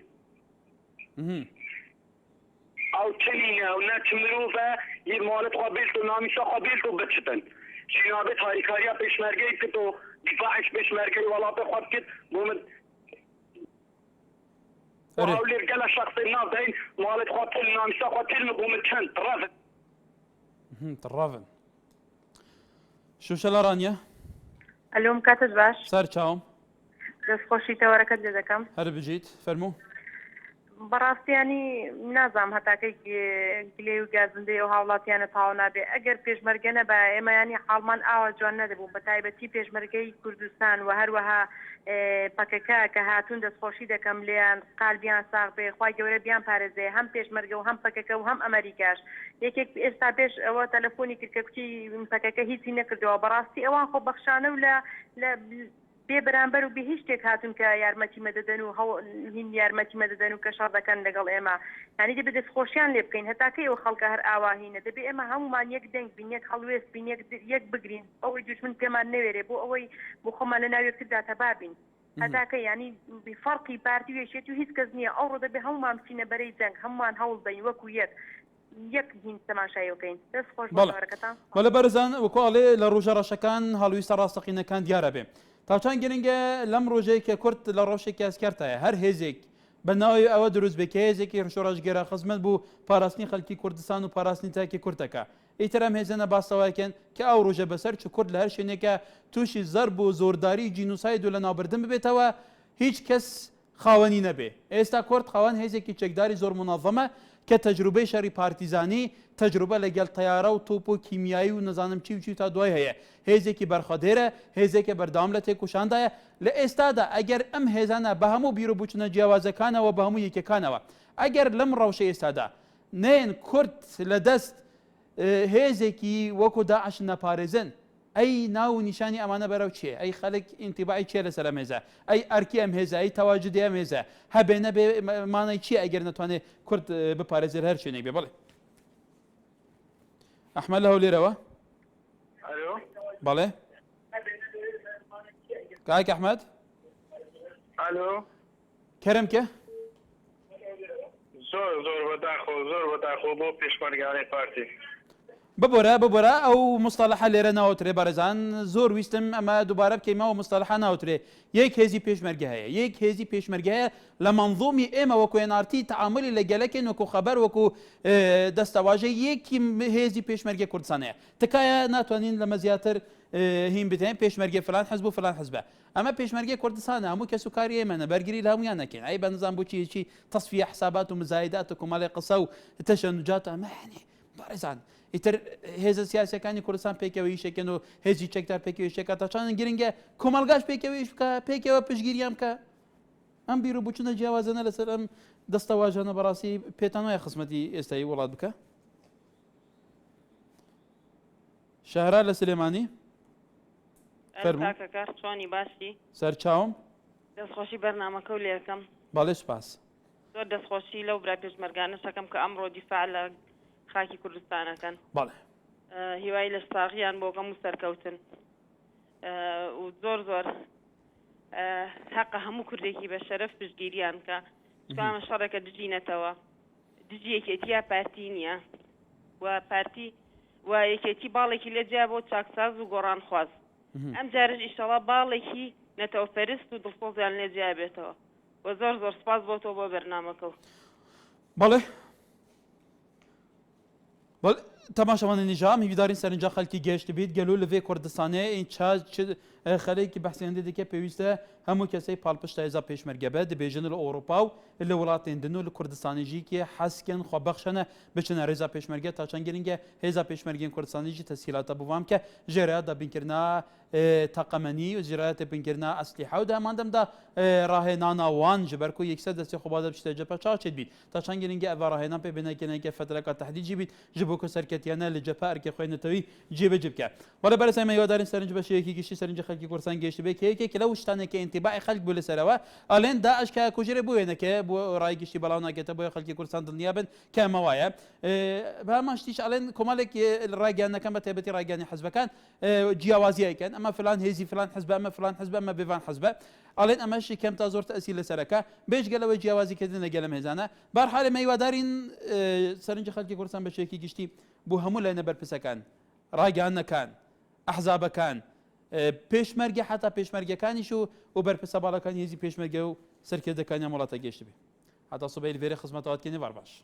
او تنينه او نتمروفه مالت قبيلته نامسه قبيلته بتشتن شنابت هاي كاريا بيشمرقي كتو دفاعش بيشمرقي ولا بخد كت بومد وهولي رجال الشخص الناس دين مالت خاطر نامسه خاطر بومد كنت رافد ترافن شو شلارانيا اليوم كاتب باش سار چاوم دەستخۆشی تەوەرەکەت لێ دەکەم هەر بژیت فەرموو بەڕاستیانی نازام هەتاکەی گلێ و گازندەی و هاوڵاتیانە تاوا نابێ ئەگەر پێشمەرگە نەبە ئێمەیانی حاڵمان ئاوا جوان نەدەبوو بە تایبەتی پێشمەرگەی کوردستان و هەروەها پەکەکە کە هاتوون دەستخۆشی دەکەم لێیان قالبیان ساغ بێ خوای گەورە بیان پارێزێ هەم پێشمەرگە و هەم پەکەکە و هەم ئەمریکاش یەکێک ئێستا پێش ئەوە تەلەفۆنی کردکە کوتی پەکەکە هیچی نەکردەوە بەڕاستی ئەوان خۆ بەخشانە و لە بێ بەرامبەر و بێ هیچ شتێک هاتون کە یارمەتی مەدەدەن و هین یارمەتی مەدەدەن و کە شەڕ دەکەن لەگەڵ ئێمە یعنی دەبێت دەستخۆشیان لێ بکەین هەتاکەی ئەو خەڵکە هەر ئاواهینە دەبێت ئێمە هەمومان یەک دەنگ بین یەک هەڵوێست بین یەک بگرین ئەوەی دوژمن پێمان نەوێرێ بۆ ئەوەی بۆ خۆمان لە ناو یەکتردا تەبابین هەتاکە ینی فەرقی پارتی وێشێتی و هیچ کەس نییە ئەوڕۆ دەبێت هەمومان بچینە بەرەی جەنگ هەمومان هەوڵ بین وەکو یەک هین تەماشایەکەین دەست خۆش بەڕەکەتان بەڵێ بەرزان وەکڵێ لە ڕۆژە ڕەشەکان هەڵویستە ڕاستەقینەکان دیارە بێ تا چەند گرنگە لەم ڕۆژەیە کە کورد لە ڕۆژێکی ئەسکەرتایە هەر هێزێک بە ناوی ئەوە دروست بێ کە هێزێکی ڕۆژگێرە خزمەت بوو پاراستنی خەڵکی کوردستان و پاراستنی تاکی کورتەکە ئیتر ئەم هێزانە باسەوایکەن کە ئەو ڕۆژە بەسەر چ کورد لە هەر شوێنێکە تووشی زەرب و زۆرداری جینوساید و لە ناوبردن ببێتەوە هیچ کەس خاوەنی نەبێ ئێستا کورد خاوەن هێزێکی چەکداری زۆر مناظەمە کە تەجروبەی شەڕی پارتیزانی تەجروبە لەگەڵ تەیارە و تۆپ و کیمیایی و نەزانم چی و چی تا دوای هەیە هێزێکی بەرخەدێرە هێزێکە بەردەوام لە تێکوشاندایە لە ئێستادا ئەگەر ئەم هێزانە بە هەموو بیرۆبووچنە جیاوازەکانەوە بە هەموو یەکەکانەوە ئەگەر لەم ڕەوشە ئێستادا نێن کورد لە دەست هێزێکی وەکو داعش نەپارێزن ئەی ناو و نیشانی ئەمانە بەرەو چیە ئەی خەڵک ئینتیباعی چیە لەسەر ئەم هێزە ئەی ئەرکی ئەم هێزە ئەی تەواجدی ئەم هێزە هەبێ نەبێ مانای چیە ئەگەر نەتوانێت کورد بپارێزێت هەر شوێنێک بێ بڵێ ئەحمەد لە هەولێرەوە بەڵێ کاک ئەحمەد کەرەمکە زۆر بەداخۆ بۆ پێشمەرگانەی پارتی ببورە ئەو مستەلەحە لێرە ناوترێ بەڕێزان زۆر ویستم ئەمە دووبارە بکەیمەوە مستەلەحە ناوترێ یەک هێزی پێشمەرگە هەیە یەک هێزی پێشمەرگە هەیە لە منظومی ئێمە وەکو NRT تعاملی لە گەلەکێن وەکو خەبەر وەکو دەستەواژەی یەکی هێزی پێشمەرگە کوردستان هەیە تکایە ناتوانین لەمە زیاتر هین بتێن پێشمەرگە فلان حزب و فلان حزبە ئەمە پێشمەرگە کوردستانە هەموو کەس و کاری ئێمەنە بەرگری لە هەمویان نەکەین ئەی بەنظام بۆچی تەصفیە حسابات و مزایدات و کۆمەڵی قسە و تەشەنجات ئەمەنێ بەڕێزان ئیتر هێزە سیاسەکانی کوردستان پێکەوەی شەکەن و هێزی چەکدار پێکەوەی شەکە تاچانن گرنگە کۆمەلگاش پێکەوەیش بکە پێکەوە پشگیریان بکە ئەم بیر و بچونە جیاوازانە لەسەر ئەم دەستەواژانە بەڕاستی پێتان وایە خزمەتی ئێستایی وڵات بکە شەهرا لە سلێمانی کارچوانی باسی سەرچاوم دەستخۆشی بەرنامەکە و لێەکەم باڵێ سپاس زۆر دەستخۆشی لەو برا پێشمەرگانە شەکەم کە ئەمڕۆ دیفاع لە خاکی کوردستانەکەن بەڵێ هیوای لە ساغیان بۆکەم و سەرکەوتن و زۆر حەقە هەموو کوردێکی بە شەرەف پشتگیریان کە شامە شەڕێکە دژینەتەوە دژی یەکێتیە پارتی نییە و پارتی و یەکێتی باڵێکی لەجیا بۆ چاکساز و گۆڕان خواست ئەم جارش ئیشەڵا باڵێکی نەتەوەپەرست و دڵسۆزیان لێجیا بێتەوە و زۆر سپاس بۆ تۆ بۆ بەرنامەکە و بەڵێ تەماشەوانی نیژام هیوادارین سەرنجا خەڵکی گەشت بیت گەلو لەوێ کوردستانەیە این خەلەیەکی بەحسیێندە دیکە پێویستە هەموو کەسەی پاڵپشتە هێزا پێشمەرگەبە دەبێژن لە ئەوروپا و لە وڵاتێندن و لە کوردستانیژیکێ حەسکن خۆبەخشەنە بچنە ڕێزا پێشمەرگە تا چەند گرنگە هێزا پێشمەرگین کوردستانیژی تەسهیلاتە بوام کە ژێرە دابینکردنا تەقەمەنی و ژێرایەتە بینکردنا ئەسلیحە و داماندەمدا ڕاهێنانە وان ji ber ku yekser destê xwe de piştê cephe çaçê bît ta çend girîngê ev rahênan pê bênekeneke fetreka tehdîcî bît ji bo ku serketiyane li cephe erkê xwe netewî cêbê cibke bale berê me yadarên serincî beşeyekî giştî serincî xelkî Kurdistanê gêştî bê hêyekê lew ştaneke intîbaê xelk bû li ser ew alên Daeş ke ku jîrê bû wêneke bû rayê giştî belav nakete boya xelkî Kurdistan dinya bin ke me waye bi heman ştî alên komalek raygehanekan be taybetî raygehanê hezbekan ciyawaziyeken em filan hêzî filan hezbe em filan hezbe em bêvan hezbe alên em şî kem ta zor teesîr li sereke bêj gelewe ciyawazîkirine gelem hêzane berhalê me hiwadarîn serincî xelkî Kurdistan beşeyekî giştî bû hemû lêne berpisekan raygehanekan ehzabekan pêşmerge heta pêşmergekanî û berpisa balakan hêzî pêşmerge û serkêrdekaniya welata gêştibî heta sobeyê li vêrê xizmeta hatkenî var baş